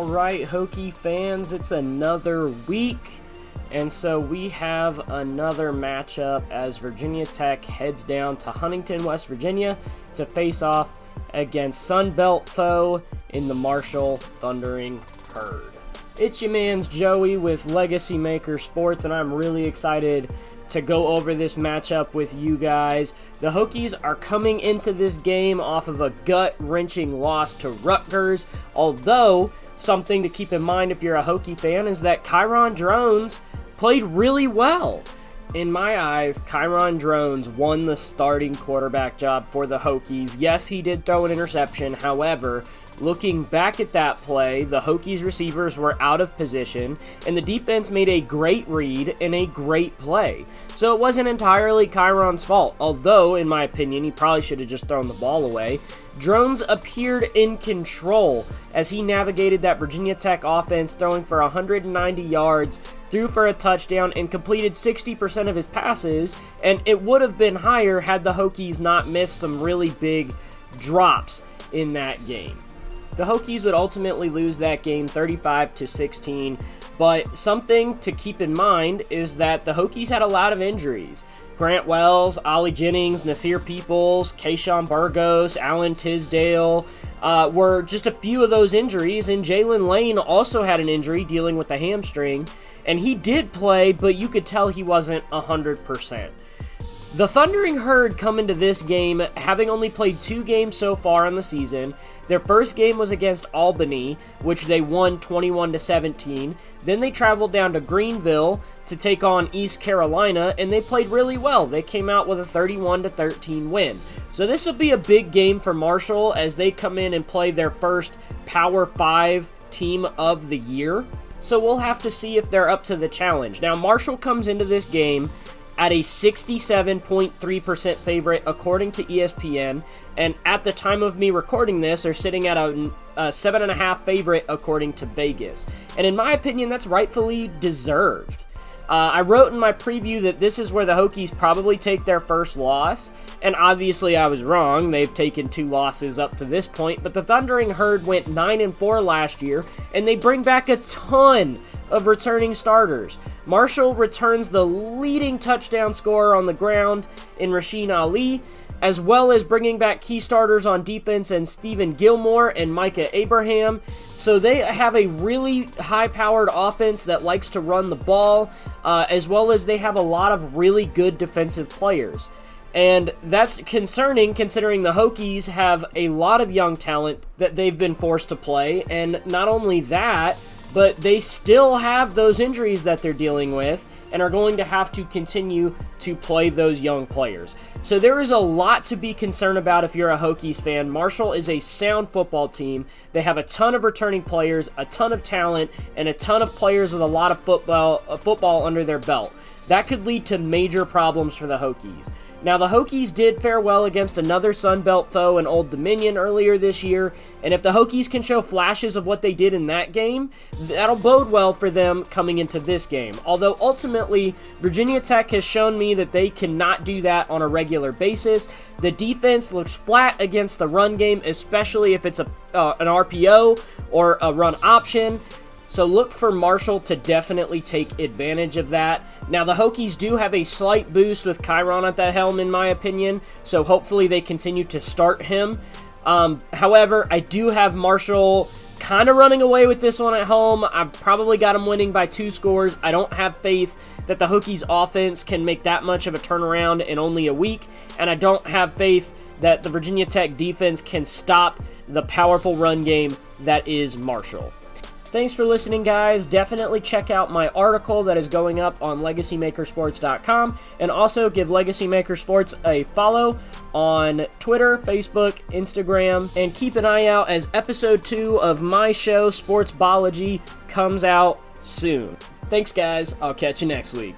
Alright, Hokie fans, it's another week, and so we have another matchup as Virginia Tech heads down to Huntington, West Virginia to face off against Sun Belt foe in the Marshall Thundering Herd. It's your man's Joey with LegacyMaker Sports, and I'm really excited to go over this matchup with you guys. The Hokies are coming into this game off of a gut-wrenching loss to Rutgers, although something to keep in mind if you're a Hokie fan is that Kyron Drones played really well. In my eyes, Kyron Drones won the starting quarterback job for the Hokies. Yes, he did throw an interception. However, looking back at that play, the Hokies receivers were out of position, and the defense made a great read and a great play. So it wasn't entirely Kyron's fault, although, in my opinion, he probably should have just thrown the ball away. Drones appeared in control as he navigated that Virginia Tech offense, throwing for 190 yards, threw for a touchdown, and completed 60% of his passes, and it would have been higher had the Hokies not missed some really big drops in that game. The Hokies would ultimately lose that game 35-16, but something to keep in mind is that the Hokies had a lot of injuries. Grant Wells, Ollie Jennings, Nasir Peoples, Kayshawn Burgos, Alan Tisdale were just a few of those injuries, and Jalen Lane also had an injury dealing with the hamstring, and he did play, but you could tell he wasn't 100%. The Thundering Herd come into this game having only played 2 games so far on the season. Their first game was against Albany, which they won 21-17. Then they traveled down to Greenville to take on East Carolina, and they played really well. They came out with a 31-13 win. So this will be a big game for Marshall as they come in and play their first Power 5 team of the year. So we'll have to see if they're up to the challenge. Now, Marshall comes into this game at a 67.3% favorite according to ESPN, and at the time of me recording this, they're sitting at a 7.5 favorite according to Vegas. And in my opinion, that's rightfully deserved. I wrote in my preview that this is where the Hokies probably take their first loss, and obviously I was wrong. They've taken 2 losses up to this point, but the Thundering Herd went 9-4 last year, and they bring back a ton of returning starters. Marshall returns the leading touchdown scorer on the ground in Rasheen Ali, as well as bringing back key starters on defense in Stephen Gilmore and Micah Abraham. So they have a really high-powered offense that likes to run the ball, as well as they have a lot of really good defensive players. And that's concerning considering the Hokies have a lot of young talent that they've been forced to play, and not only that, but they still have those injuries that they're dealing with and are going to have to continue to play those young players. So there is a lot to be concerned about if you're a Hokies fan. Marshall is a sound football team. They have a ton of returning players, a ton of talent, and a ton of players with a lot of football under their belt. That could lead to major problems for the Hokies. Now, the Hokies did fare well against another Sun Belt foe in Old Dominion earlier this year, and if the Hokies can show flashes of what they did in that game, that'll bode well for them coming into this game. Although, ultimately, Virginia Tech has shown me that they cannot do that on a regular basis. The defense looks flat against the run game, especially if it's an RPO or a run option. So look for Marshall to definitely take advantage of that. Now, the Hokies do have a slight boost with Kyron at the helm, in my opinion, so hopefully they continue to start him. However, I do have Marshall kind of running away with this one at home. I've probably got him winning by 2 scores. I don't have faith that the Hokies offense can make that much of a turnaround in only a week, and I don't have faith that the Virginia Tech defense can stop the powerful run game that is Marshall. Thanks for listening, guys. Definitely check out my article that is going up on LegacyMakerSports.com, and also give LegacyMaker Sports a follow on Twitter, Facebook, Instagram, and keep an eye out as episode 2 of my show, Sportsbology, comes out soon. Thanks, guys. I'll catch you next week.